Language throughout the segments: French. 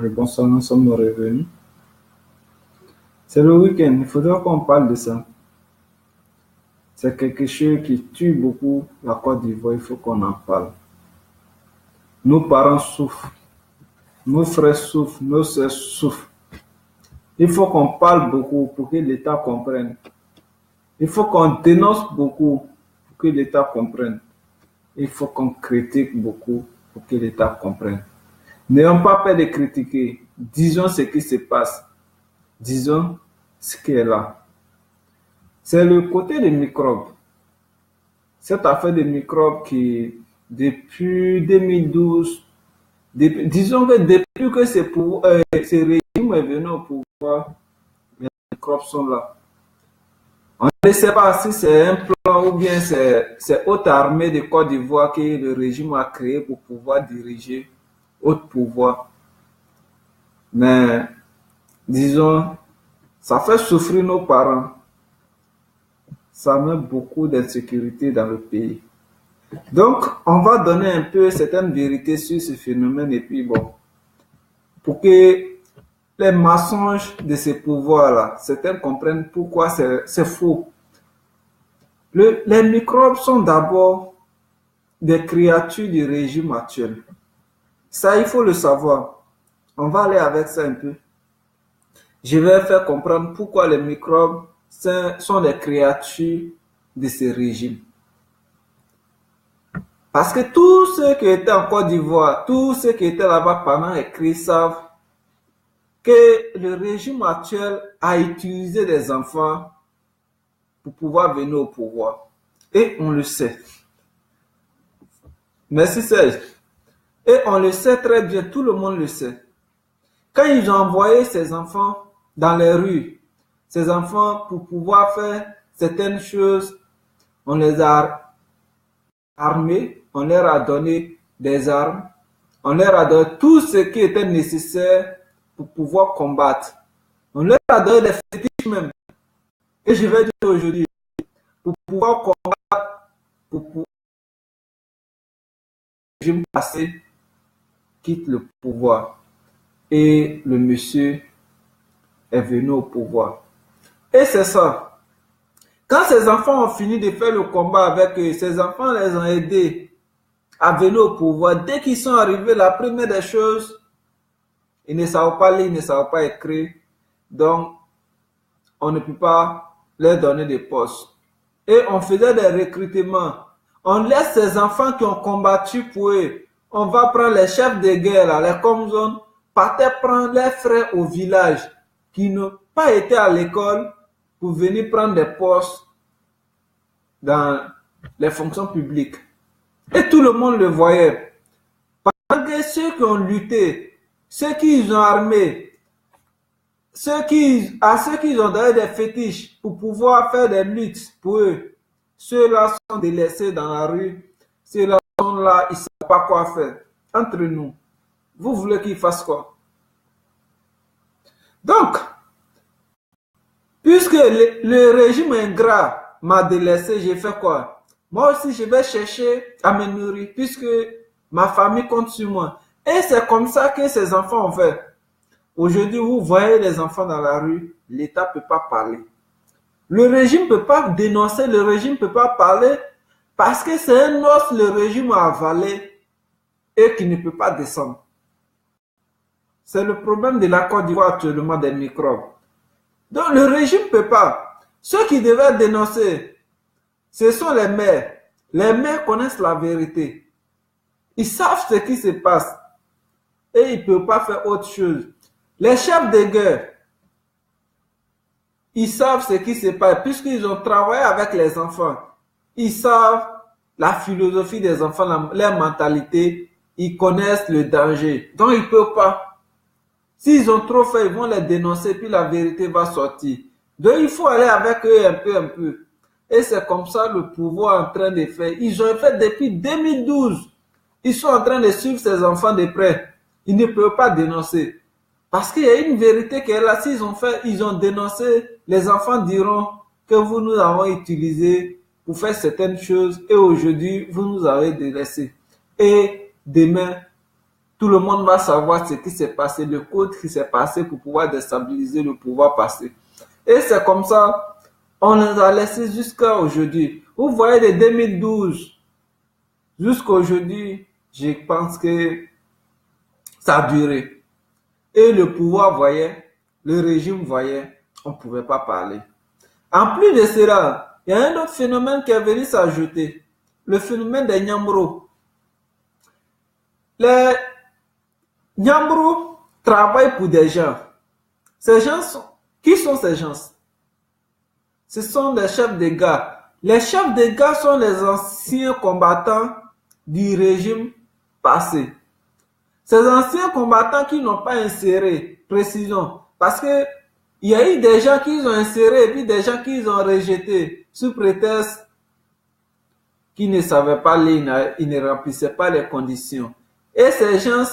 Bonsoir, nous sommes revenus. C'est le week-end, il faudra qu'on parle de ça. C'est quelque chose qui tue beaucoup la Côte d'Ivoire, il faut qu'on en parle. Nos parents souffrent, nos frères souffrent, nos soeurs souffrent. Il faut qu'on parle beaucoup pour que l'État comprenne. Il faut qu'on dénonce beaucoup pour que l'État comprenne. Il faut qu'on critique beaucoup pour que l'État comprenne. N'ayons pas peur de critiquer. Disons ce qui se passe. Disons ce qui est là. C'est le côté des microbes. Cette affaire des microbes qui, depuis 2012, disons que depuis que ce régime est venu au pouvoir, les microbes sont là. On ne sait pas si c'est un plan ou bien c'est haute armée de Côte d'Ivoire que le régime a créé pour pouvoir diriger haute pouvoir. Mais, disons, ça fait souffrir nos parents. Ça met beaucoup d'insécurité dans le pays. Donc, on va donner un peu certaines vérités sur ce phénomène et puis bon, pour que les mensonges de ces pouvoirs-là, certains comprennent pourquoi c'est faux. Les microbes sont d'abord des créatures du régime actuel. Ça, il faut le savoir. On va aller avec ça un peu. Je vais faire comprendre pourquoi les microbes sont des créatures de ce régime. Parce que tous ceux qui étaient en Côte d'Ivoire, tous ceux qui étaient là-bas pendant les crises savent que le régime actuel a utilisé des enfants pour pouvoir venir au pouvoir. Et on le sait. Merci Serge. Et on le sait très bien, tout le monde le sait. Quand ils ont envoyé ces enfants dans les rues, ces enfants pour pouvoir faire certaines choses, on les a armés, on leur a donné des armes, on leur a donné tout ce qui était nécessaire pour pouvoir combattre. On leur a donné des fétiches même. Et je vais dire aujourd'hui, pour pouvoir combattre, pour pouvoir le régime passé quitte le pouvoir. Et le monsieur est venu au pouvoir. Et c'est ça. Quand ces enfants ont fini de faire le combat avec eux, ces enfants les ont aidés à venir au pouvoir. Dès qu'ils sont arrivés, la première des choses, ils ne savent pas lire, ils ne savent pas écrire. Donc, on ne peut pas leur donner des postes. Et on faisait des recrutements. On laisse ces enfants qui ont combattu pour eux. On va prendre les chefs de guerre, là, les comzones, partaient prendre leurs frères au village qui n'ont pas été à l'école pour venir prendre des postes dans les fonctions publiques. Et tout le monde le voyait. Parce que ceux qui ont lutté, ceux qui ont armé, ceux qui ont donné des fétiches pour pouvoir faire des luttes pour eux, ceux-là sont délaissés dans la rue, ceux-là sont là, ils ne savent pas quoi faire. Entre nous, vous voulez qu'ils fassent quoi? Donc, puisque le régime ingrat m'a délaissé, j'ai fait quoi? Moi aussi, je vais chercher à me nourrir, puisque ma famille compte sur moi. Et c'est comme ça que ces enfants ont fait. Aujourd'hui, vous voyez les enfants dans la rue, l'État ne peut pas parler. Le régime ne peut pas dénoncer, le régime ne peut pas parler, parce que c'est un os le régime a avalé et qui ne peut pas descendre. C'est le problème de la Côte d'Ivoire actuellement des microbes. Donc le régime ne peut pas. Ceux qui devaient dénoncer, ce sont les maires. Les maires connaissent la vérité. Ils savent ce qui se passe. Et ils ne peuvent pas faire autre chose. Les chefs de guerre, ils savent ce qui se passe puisqu'ils ont travaillé avec les enfants. Ils savent la philosophie des enfants, leur mentalité. Ils connaissent le danger. Donc ils ne peuvent pas. S'ils ont trop fait, ils vont les dénoncer, puis la vérité va sortir. Donc il faut aller avec eux un peu. Et c'est comme ça le pouvoir est en train de faire. Ils ont fait depuis 2012. Ils sont en train de suivre ces enfants de près. Ils ne peuvent pas dénoncer. Parce qu'il y a une vérité qui est là. S'ils ont fait, ils ont dénoncé, les enfants diront que vous nous avons utilisés pour faire certaines choses et aujourd'hui, vous nous avez délaissés. Et demain, tout le monde va savoir ce qui s'est passé, le code qui s'est passé pour pouvoir déstabiliser le pouvoir passé. Et c'est comme ça, on les a laissés jusqu'à aujourd'hui. Vous voyez, de 2012 jusqu'à aujourd'hui, je pense que ça a duré. Et le pouvoir voyait, le régime voyait, on ne pouvait pas parler. En plus de cela, il y a un autre phénomène qui est venu s'ajouter, le phénomène des Nyambro. Les Nyambro travaillent pour des gens. Ces gens qui sont ces gens? Ce sont des chefs de gare. Les chefs de gare sont les anciens combattants du régime passé. Ces anciens combattants qui n'ont pas inséré, précisons, parce que il y a eu des gens qui ont inséré et puis des gens qui ont rejeté sous prétexte qu'ils ne savaient pas lire, ils ne remplissaient pas les conditions. Et ces gens,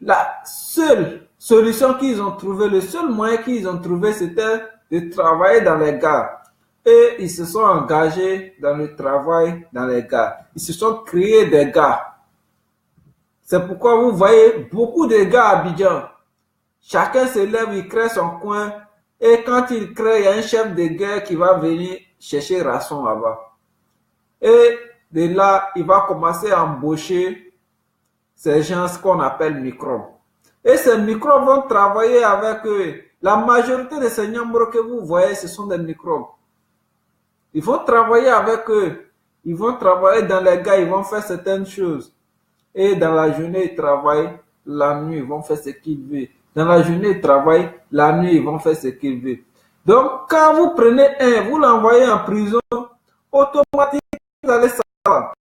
la seule solution qu'ils ont trouvée, le seul moyen qu'ils ont trouvé, c'était de travailler dans les gares. Et ils se sont engagés dans le travail dans les gares. Ils se sont créés des gares. C'est pourquoi vous voyez beaucoup de gars à Abidjan. Chacun se lève, il crée son coin. Et quand il crée, il y a un chef de guerre qui va venir chercher ration là-bas. Et de là, il va commencer à embaucher ces gens qu'on appelle microbes. Et ces microbes vont travailler avec eux. La majorité de ces membres que vous voyez, ce sont des microbes. Ils vont travailler avec eux. Ils vont travailler dans les gars, ils vont faire certaines choses. Et dans la journée, ils travaillent. La nuit, ils vont faire ce qu'ils veulent. Dans la journée, ils travaillent. La nuit, ils vont faire ce qu'ils veulent. Donc, quand vous prenez un, vous l'envoyez en prison, automatiquement, vous allez savoir.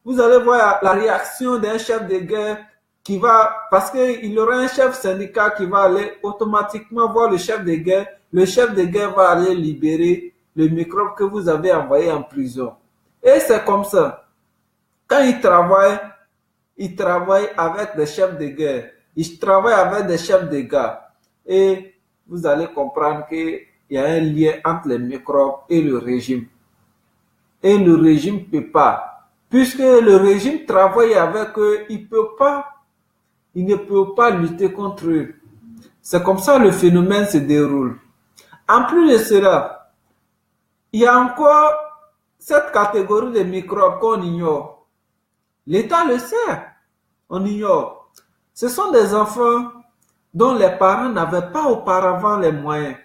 Vous allez voir la réaction d'un chef de guerre qui va, parce qu'il y aura un chef syndical qui va aller automatiquement voir le chef de guerre. Le chef de guerre va aller libérer le microbe que vous avez envoyé en prison. Et c'est comme ça. Quand ils travaillent avec des chefs de guerre. Ils travaillent avec des chefs de gare. Et vous allez comprendre qu'il y a un lien entre les microbes et le régime. Et le régime ne peut pas. Puisque le régime travaille avec eux, il ne peut pas lutter contre eux. C'est comme ça que le phénomène se déroule. En plus de cela, il y a encore cette catégorie de microbes qu'on ignore. L'État le sait, on ignore. Ce sont des enfants dont les parents n'avaient pas auparavant les moyens.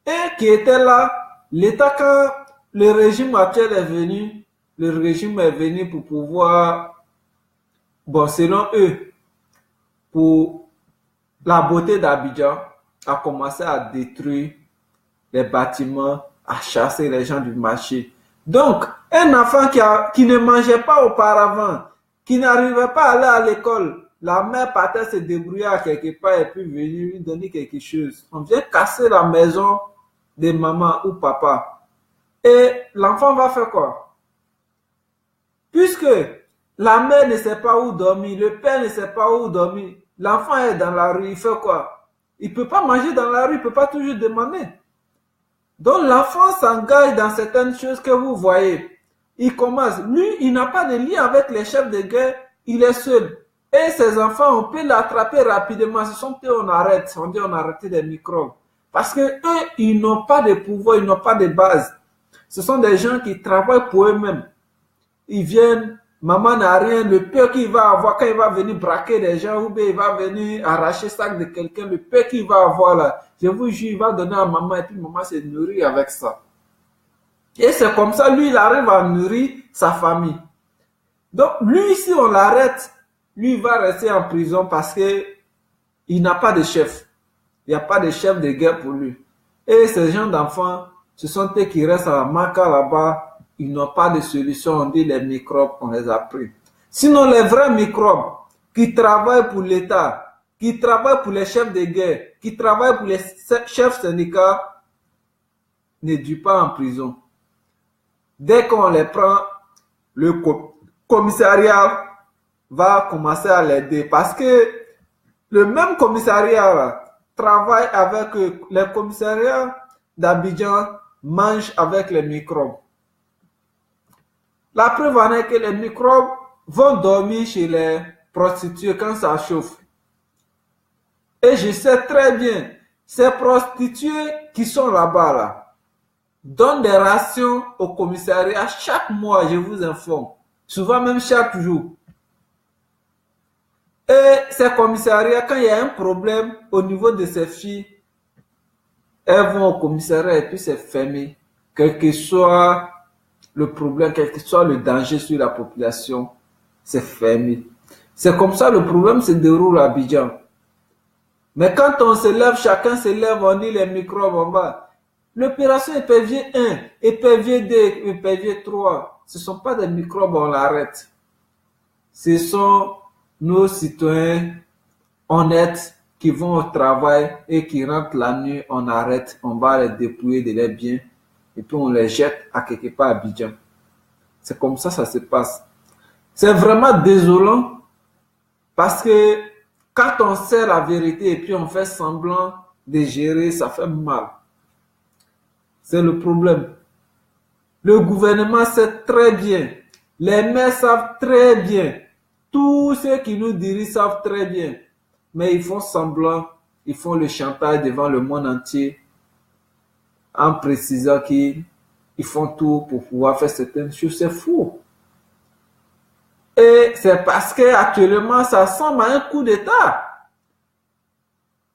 Et qui étaient là, l'État, quand le régime actuel est venu, le régime est venu pour pouvoir, bon, selon eux, pour la beauté d'Abidjan, a commencé à détruire les bâtiments, à chasser les gens du marché. Donc, un enfant qui ne mangeait pas auparavant, qui n'arrivait pas à aller à l'école, la mère partait se débrouiller à quelque part et puis venir lui donner quelque chose. On vient casser la maison de maman ou papa. Et l'enfant va faire quoi? Puisque la mère ne sait pas où dormir, le père ne sait pas où dormir, l'enfant est dans la rue, il fait quoi? Il ne peut pas manger dans la rue, il ne peut pas toujours demander. Donc l'enfant s'engage dans certaines choses que vous voyez. Il commence. Lui, il n'a pas de lien avec les chefs de guerre, il est seul. Et ces enfants, on peut l'attraper rapidement. Ce sont eux, on arrête. On dit on arrête des microbes. Parce que eux, ils n'ont pas de pouvoir, ils n'ont pas de base. Ce sont des gens qui travaillent pour eux-mêmes. Ils viennent, maman n'a rien, le peu qu'il va avoir, quand il va venir braquer des gens, ou bien il va venir arracher le sac de quelqu'un, le peu qu'il va avoir là, je vous jure, il va donner à maman et puis maman se nourrit avec ça. Et c'est comme ça, lui, il arrive à nourrir sa famille. Donc, lui, si on l'arrête, lui, il va rester en prison parce que il n'a pas de chef. Il n'y a pas de chef de guerre pour lui. Et ces gens d'enfants, ce sont eux qui restent à la Maka là-bas. Ils n'ont pas de solution. On dit les microbes, on les a pris. Sinon, les vrais microbes qui travaillent pour l'État, qui travaillent pour les chefs de guerre, qui travaillent pour les chefs syndicats, ne durent pas en prison. Dès qu'on les prend, le commissariat va commencer à l'aider parce que le même commissariat là, travaille avec eux. Les commissariats d'Abidjan mangent avec les microbes. La preuve en est que les microbes vont dormir chez prostituées quand ça chauffe. Et je sais très bien, ces prostituées qui sont là-bas, là, donnent des rations au commissariat chaque mois, je vous informe. Souvent même chaque jour. Et ces commissariats, quand il y a un problème au niveau de ces filles, elles vont au commissariat et puis c'est fermé. Quel que soit le problème, quel que soit le danger sur la population, c'est fermé. C'est comme ça le problème se déroule à Abidjan. Mais quand on se lève, chacun se lève, on dit les microbes en bas. L'opération épervier 1, épervier 2, épervier 3, ce ne sont pas des microbes, on l'arrête. Ce sont nos citoyens honnêtes qui vont au travail et qui rentrent la nuit, on arrête, on va les dépouiller de leurs biens et puis on les jette à quelque part à Abidjan. C'est comme ça se passe. C'est vraiment désolant parce que quand on sait la vérité et puis on fait semblant de gérer, ça fait mal. C'est le problème. Le gouvernement sait très bien, les maires savent très bien, tous ceux qui nous dirigent savent très bien, mais ils font semblant, ils font le chantage devant le monde entier en précisant qu'ils font tout pour pouvoir faire certaines choses. C'est faux. Et c'est parce qu'actuellement, ça semble à un coup d'État.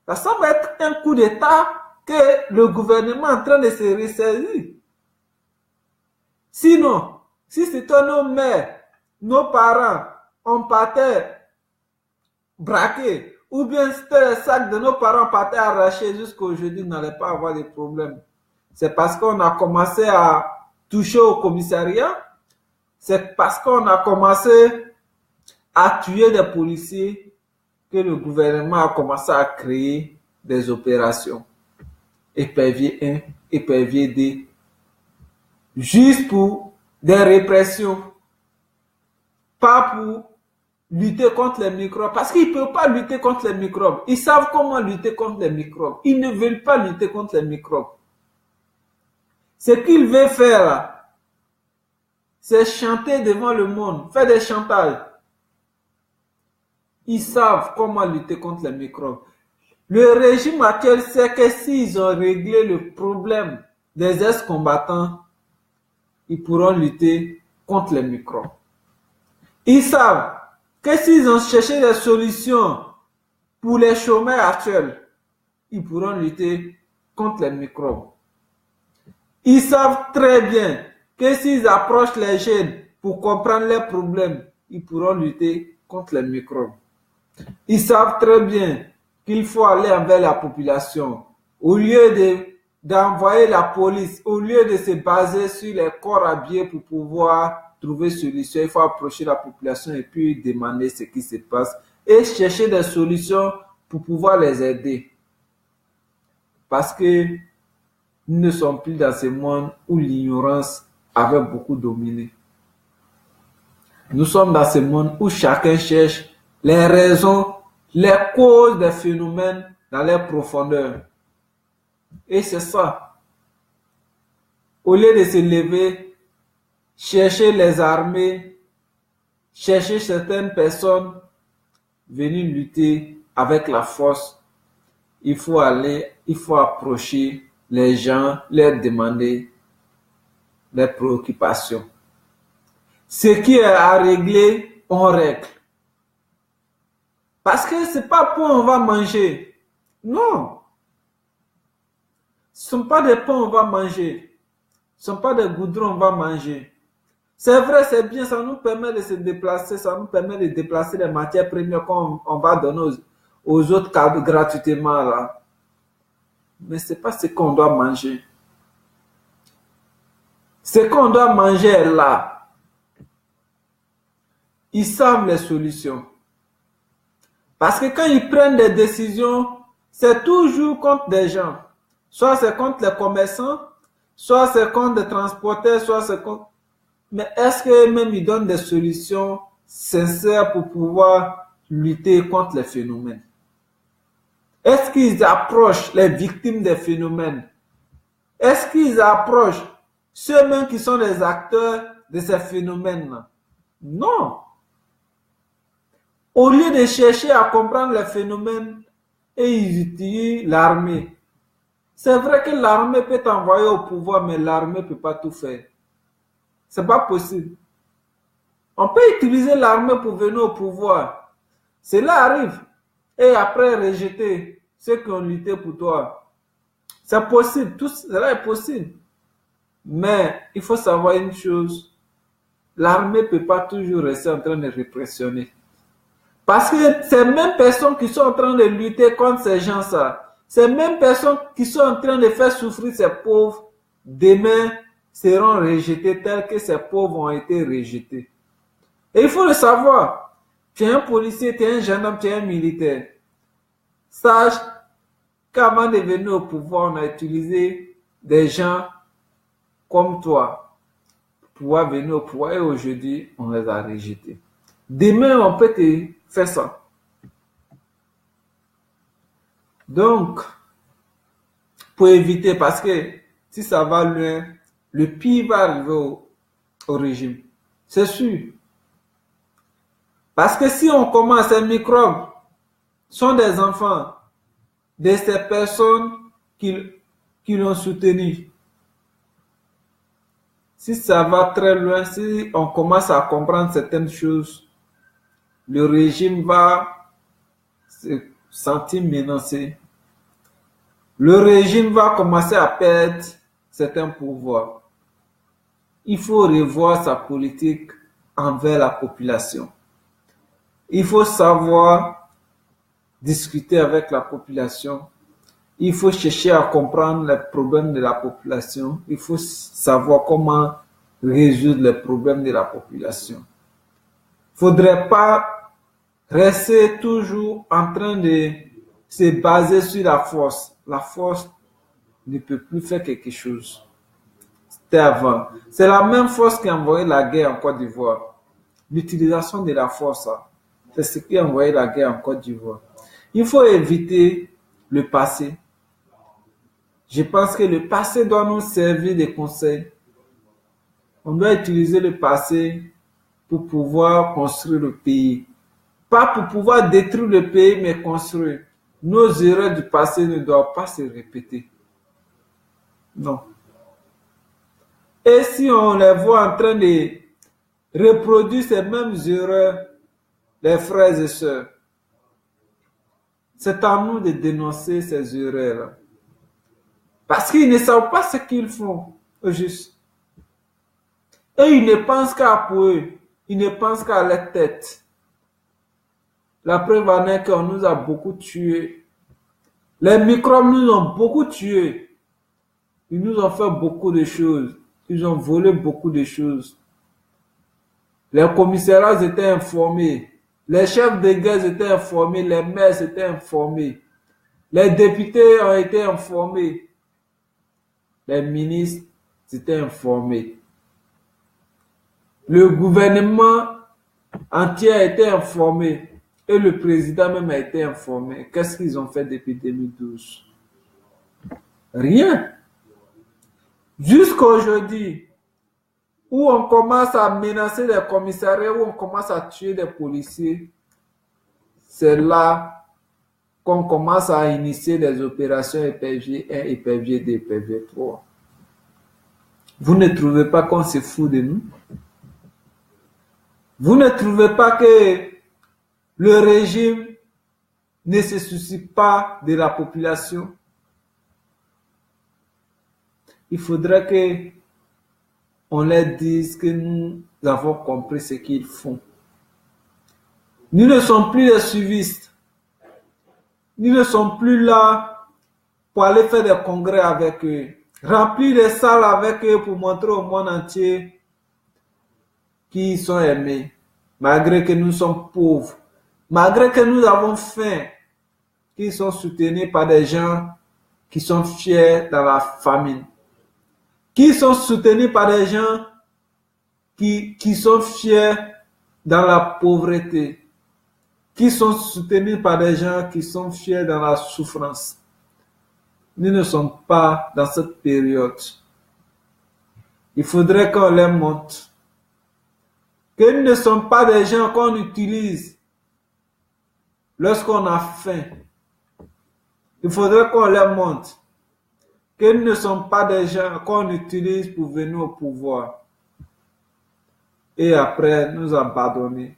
Ça semble être un coup d'État que le gouvernement est en train de se ressaisir. Sinon, si c'était nos mères, nos parents, on partait braquer, ou bien c'était les sacs de nos parents partaient arrachés jusqu'à aujourd'hui, n'allait pas avoir de problème. C'est parce qu'on a commencé à toucher au commissariat, c'est parce qu'on a commencé à tuer des policiers que le gouvernement a commencé à créer des opérations. Épervier 1, épervier 2, juste pour des répressions, pas pour lutter contre les microbes, parce qu'ils ne peuvent pas lutter contre les microbes. Ils savent comment lutter contre les microbes. Ils ne veulent pas lutter contre les microbes. Ce qu'ils veulent faire, c'est chanter devant le monde, faire des chantages. Ils savent comment lutter contre les microbes. Le régime actuel sait que s'ils ont réglé le problème des ex-combattants, ils pourront lutter contre les microbes. Ils savent que s'ils ont cherché des solutions pour les chômeurs actuels, ils pourront lutter contre les microbes. Ils savent très bien que s'ils approchent les jeunes pour comprendre leurs problèmes, ils pourront lutter contre les microbes. Ils savent très bien qu'il faut aller envers la population. Au lieu d'envoyer la police, au lieu de se baser sur les corps habillés pour pouvoir trouver solution, il faut approcher la population et puis demander ce qui se passe et chercher des solutions pour pouvoir les aider. Parce que nous ne sommes plus dans ce monde où l'ignorance avait beaucoup dominé. Nous sommes dans ce monde où chacun cherche les raisons, les causes des phénomènes dans les profondeurs. Et c'est ça. Au lieu de se lever, chercher les armées, chercher certaines personnes, venir lutter avec la force, il faut approcher les gens, leur demander leurs préoccupations. Ce qui est à régler, on règle. Parce que ce n'est pas pour on va manger. Non. Ce ne sont pas des pains on va manger. Ce ne sont pas des goudrons on va manger. C'est vrai, c'est bien, ça nous permet de se déplacer, ça nous permet de déplacer les matières premières qu'on va donner aux autres cadres gratuitement là. Mais ce n'est pas ce qu'on doit manger. Ce qu'on doit manger est là. Ils savent les solutions. Parce que quand ils prennent des décisions, c'est toujours contre des gens. Soit c'est contre les commerçants, soit c'est contre les transporteurs, soit c'est contre... Mais est-ce qu'eux-mêmes ils donnent des solutions sincères pour pouvoir lutter contre les phénomènes? Est-ce qu'ils approchent les victimes des phénomènes? Est-ce qu'ils approchent ceux-mêmes qui sont les acteurs de ces phénomènes-là? Non. Au lieu de chercher à comprendre les phénomènes, et ils utilisent l'armée. C'est vrai que l'armée peut t'envoyer au pouvoir, mais l'armée ne peut pas tout faire. C'est pas possible. On peut utiliser l'armée pour venir au pouvoir. Cela arrive. Et après rejeter ceux qui ont lutté pour toi. C'est possible. Tout cela est possible. Mais il faut savoir une chose. L'armée ne peut pas toujours rester en train de répressionner. Parce que ces mêmes personnes qui sont en train de lutter contre ces gens-là, ces mêmes personnes qui sont en train de faire souffrir ces pauvres, demain seront rejetées telles que ces pauvres ont été rejetés. Et il faut le savoir. Tu es un policier, tu es un gendarme, tu es un militaire. Sache qu'avant de venir au pouvoir, on a utilisé des gens comme toi pour pouvoir venir au pouvoir et aujourd'hui, on les a rejetés. Demain, on peut te faire ça. Donc, pour éviter, parce que si ça va loin, le pire va arriver au régime. C'est sûr. Parce que si on commence, ces microbes sont des enfants de ces personnes qui l'ont soutenu. Si ça va très loin, si on commence à comprendre certaines choses, le régime va se sentir menacé. Le régime va commencer à perdre certains pouvoirs. Il faut revoir sa politique envers la population. Il faut savoir discuter avec la population. Il faut chercher à comprendre les problèmes de la population. Il faut savoir comment résoudre les problèmes de la population. Il ne faudrait pas rester toujours en train de se baser sur la force. La force ne peut plus faire quelque chose. C'était avant. C'est la même force qui a envoyé la guerre en Côte d'Ivoire. L'utilisation de la force, c'est ce qui a envoyé la guerre en Côte d'Ivoire. Il faut éviter le passé. Je pense que le passé doit nous servir de conseil. On doit utiliser le passé pour pouvoir construire le pays. Pas pour pouvoir détruire le pays, mais construire. Nos erreurs du passé ne doivent pas se répéter. Non. Et si on les voit en train de reproduire ces mêmes erreurs, les frères et sœurs, c'est à nous de dénoncer ces erreurs-là. Parce qu'ils ne savent pas ce qu'ils font au juste. Et ils ne pensent qu'à pour eux. Ils ne pensent qu'à leur tête. La preuve en est qu'on nous a beaucoup tués. Les microbes nous ont beaucoup tués. Ils nous ont fait beaucoup de choses. Ils ont volé beaucoup de choses. Les commissariats étaient informés. Les chefs de guerre étaient informés. Les maires étaient informés. Les députés ont été informés. Les ministres étaient informés. Le gouvernement entier a été informé. Et le président même a été informé. Qu'est-ce qu'ils ont fait depuis 2012? Rien. Jusqu'à aujourd'hui, où on commence à menacer les commissariats, où on commence à tuer des policiers, c'est là qu'on commence à initier des opérations EPG 1, EPG 2, EPG 3. Vous ne trouvez pas qu'on se fout de nous? Vous ne trouvez pas que le régime ne se soucie pas de la population? Il faudrait que on leur dise que nous avons compris ce qu'ils font. Nous ne sommes plus des suivistes. Nous ne sommes plus là pour aller faire des congrès avec eux, remplir des salles avec eux pour montrer au monde entier qu'ils sont aimés, malgré que nous sommes pauvres, malgré que nous avons faim, qu'ils sont soutenus par des gens qui sont fiers dans la famine, qui sont soutenus par des gens qui sont fiers dans la pauvreté, qui sont soutenus par des gens qui sont fiers dans la souffrance. Nous ne sommes pas dans cette période. Il faudrait qu'on les montre que nous ne sommes pas des gens qu'on utilise lorsqu'on a faim, il faudrait qu'on leur montre que nous ne sommes pas des gens qu'on utilise pour venir au pouvoir et après nous abandonner.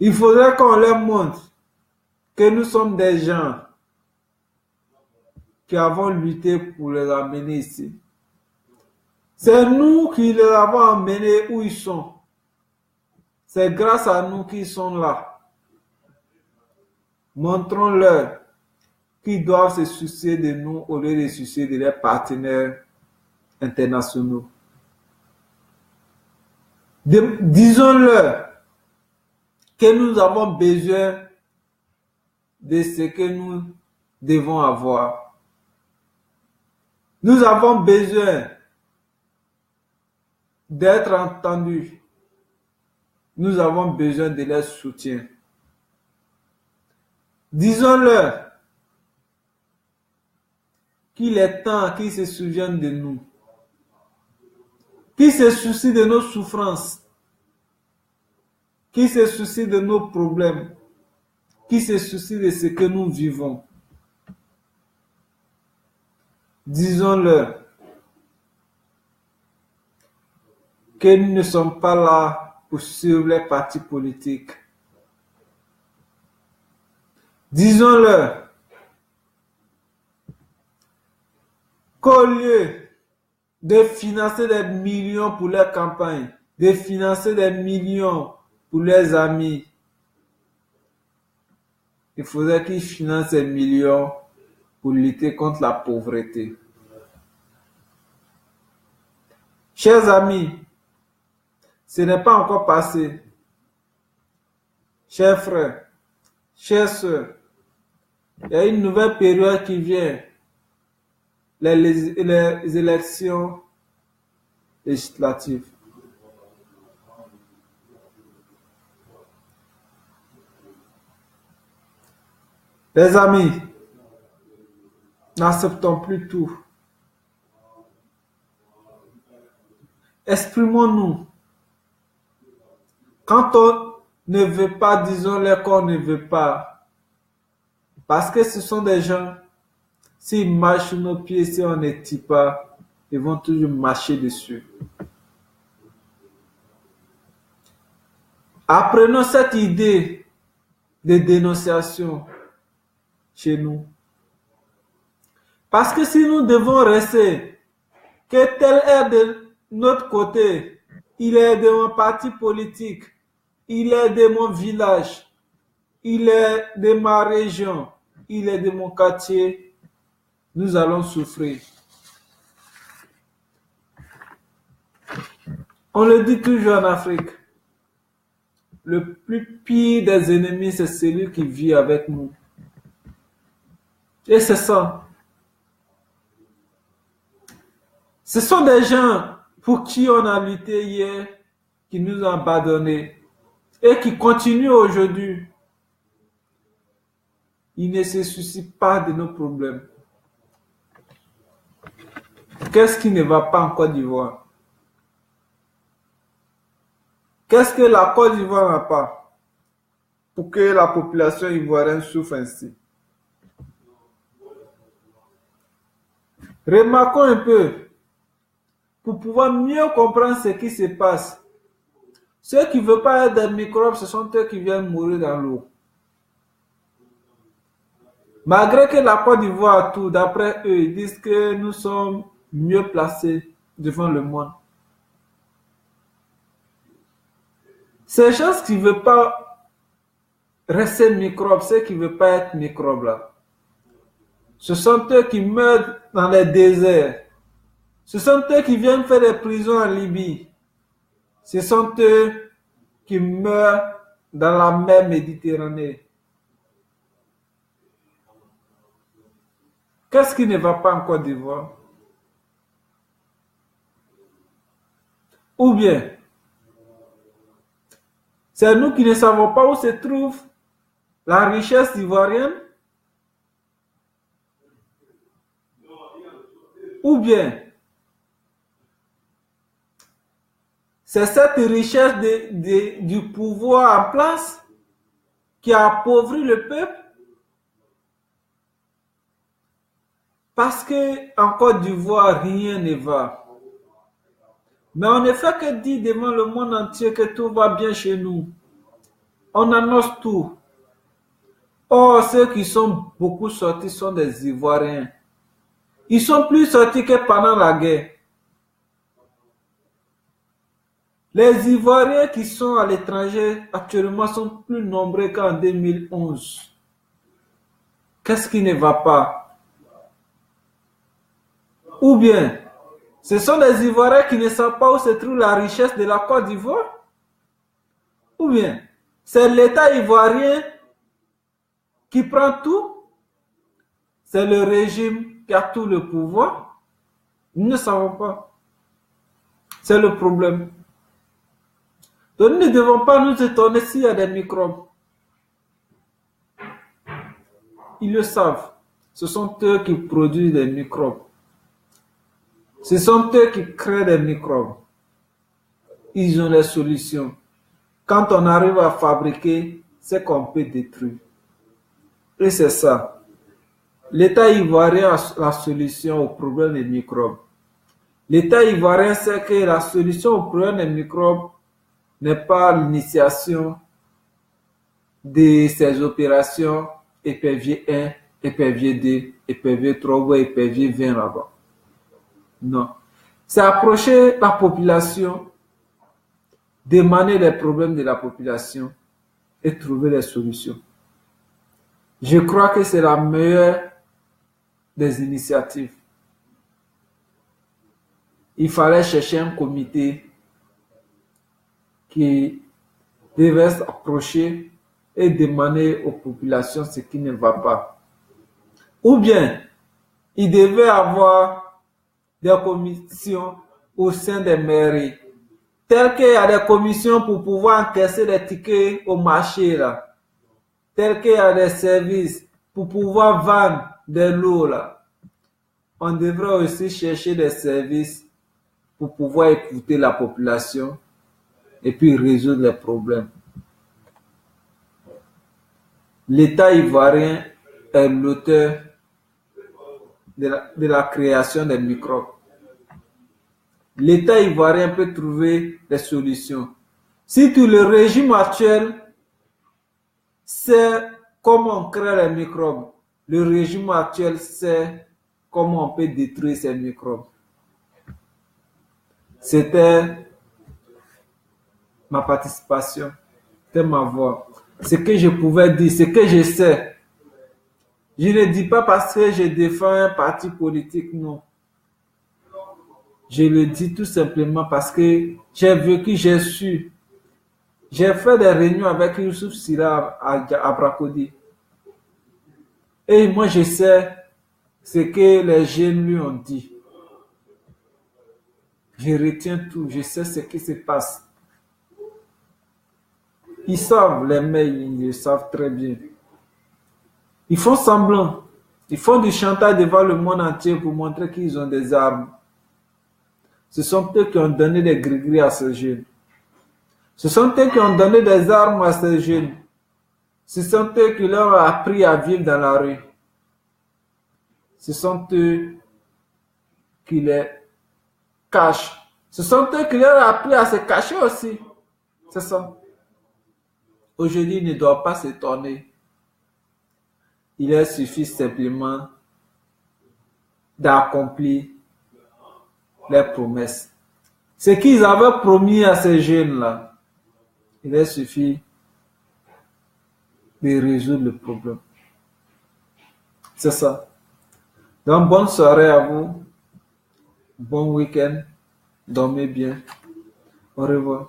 Il faudrait qu'on leur montre que nous sommes des gens qui avons lutté pour les amener ici. C'est nous qui les avons amenés où ils sont. C'est grâce à nous qu'ils sont là. Montrons-leur qu'ils doivent se soucier de nous au lieu de se soucier de leurs partenaires internationaux. Disons-leur que nous avons besoin de ce que nous devons avoir. Nous avons besoin d'être entendus. Nous avons besoin de leur soutien. Disons-leur qu'il est temps qu'ils se souviennent de nous, qu'ils se soucient de nos souffrances, qu'ils se soucient de nos problèmes, qu'ils se soucient de ce que nous vivons. Disons-leur que nous ne sommes pas là pour suivre les partis politiques. Disons-leur qu'au lieu de financer des millions pour leur campagne, de financer des millions pour leurs amis, il faudrait qu'ils financent ces millions pour lutter contre la pauvreté. Chers amis, ce n'est pas encore passé. Chers frères, chères sœurs, il y a une nouvelle période qui vient, les élections législatives. Les amis, n'acceptons plus tout. Exprimons-nous. Quand on ne veut pas, disons-leur qu'on ne veut pas. Parce que ce sont des gens, s'ils marchent sur nos pieds, si on ne tire pas, ils vont toujours marcher dessus. Apprenons cette idée de dénonciation chez nous. Parce que si nous devons rester, que tel est de notre côté, il est de mon parti politique, il est de mon village, il est de ma région, il est de mon quartier, nous allons souffrir. On le dit toujours en Afrique, le plus pire des ennemis, c'est celui qui vit avec nous. Et c'est ça. Ce sont des gens pour qui on a lutté hier, qui nous ont abandonnés et qui continuent aujourd'hui. Ils ne se soucient pas de nos problèmes. Qu'est-ce qui ne va pas en Côte d'Ivoire? Qu'est-ce que la Côte d'Ivoire n'a pas pour que la population ivoirienne souffre ainsi? Remarquons un peu, pour pouvoir mieux comprendre ce qui se passe. Ceux qui ne veulent pas être des microbes, ce sont eux qui viennent mourir dans l'eau. Malgré que la Côte d'Ivoire a tout, d'après eux, ils disent que nous sommes mieux placés devant le monde. Ces gens qui ne veulent pas rester microbes, ceux qui ne veulent pas être microbes là, ce sont eux qui meurent dans les déserts. Ce sont eux qui viennent faire des prisons en Libye. Ce sont eux qui meurent dans la mer Méditerranée. Qu'est-ce qui ne va pas en Côte d'Ivoire? Ou bien, c'est nous qui ne savons pas où se trouve la richesse ivoirienne? Ou bien, c'est cette richesse du pouvoir en place qui a appauvri le peuple, parce qu'en Côte d'Ivoire, rien ne va. Mais on ne fait que dire devant le monde entier que tout va bien chez nous. On annonce tout. Or, ceux qui sont beaucoup sortis sont des Ivoiriens. Ils sont plus sortis que pendant la guerre. Les Ivoiriens qui sont à l'étranger actuellement sont plus nombreux qu'en 2011. Qu'est-ce qui ne va pas? Ou bien, ce sont des Ivoiriens qui ne savent pas où se trouve la richesse de la Côte d'Ivoire? Ou bien, c'est l'État ivoirien qui prend tout? C'est le régime qui a tout le pouvoir? Nous ne savons pas. C'est le problème. Donc nous ne devons pas nous étonner s'il y a des microbes. Ils le savent. Ce sont eux qui produisent des microbes. Ce sont eux qui créent des microbes. Ils ont des solutions. Quand on arrive à fabriquer, c'est qu'on peut détruire. Et c'est ça. L'État ivoirien a la solution au problème des microbes. L'État ivoirien sait que la solution au problème des microbes n'est pas l'initiation de ces opérations épervier 1, épervier 2, épervier 3 ou épervier 20 là-bas. Non. C'est approcher la population, demander les problèmes de la population et trouver des solutions. Je crois que c'est la meilleure des initiatives. Il fallait chercher un comité qui devait s'approcher et demander aux populations ce qui ne va pas. Ou bien, il devait avoir des commissions au sein des mairies, telles qu'il y a des commissions pour pouvoir encaisser les tickets au marché, là, telles qu'il y a des services pour pouvoir vendre de l'eau, là. On devrait aussi chercher des services pour pouvoir écouter la population et puis résoudre les problèmes. L'État ivoirien est l'auteur de la création des microbes. L'État ivoirien peut trouver des solutions. Si tout le régime actuel sait comment on crée les microbes, le régime actuel sait comment on peut détruire ces microbes. C'était ma participation, c'était ma voix. Ce que je pouvais dire, ce que je sais. Je ne dis pas parce que je défends un parti politique, non. Je le dis tout simplement parce que j'ai vécu, j'ai su. J'ai fait des réunions avec Youssouf Sira à Bracodi. Et moi, je sais ce que les jeunes lui ont dit. Je retiens tout, je sais ce qui se passe. Ils savent, les mails, ils le savent très bien. Ils font semblant. Ils font du chantage devant le monde entier pour montrer qu'ils ont des armes. Ce sont eux qui ont donné des gris-gris à ces jeunes. Ce sont eux qui ont donné des armes à ces jeunes. Ce sont eux qui leur ont appris à vivre dans la rue. Ce sont eux qui les cachent. Ce sont eux qui leur ont appris à se cacher aussi. C'est ça. Aujourd'hui, ils ne doivent pas s'étonner. Il leur suffit simplement d'accomplir les promesses. Ce qu'ils avaient promis à ces jeunes-là, il leur suffit de résoudre le problème. C'est ça. Donc, bonne soirée à vous. Bon week-end. Dormez bien. Au revoir.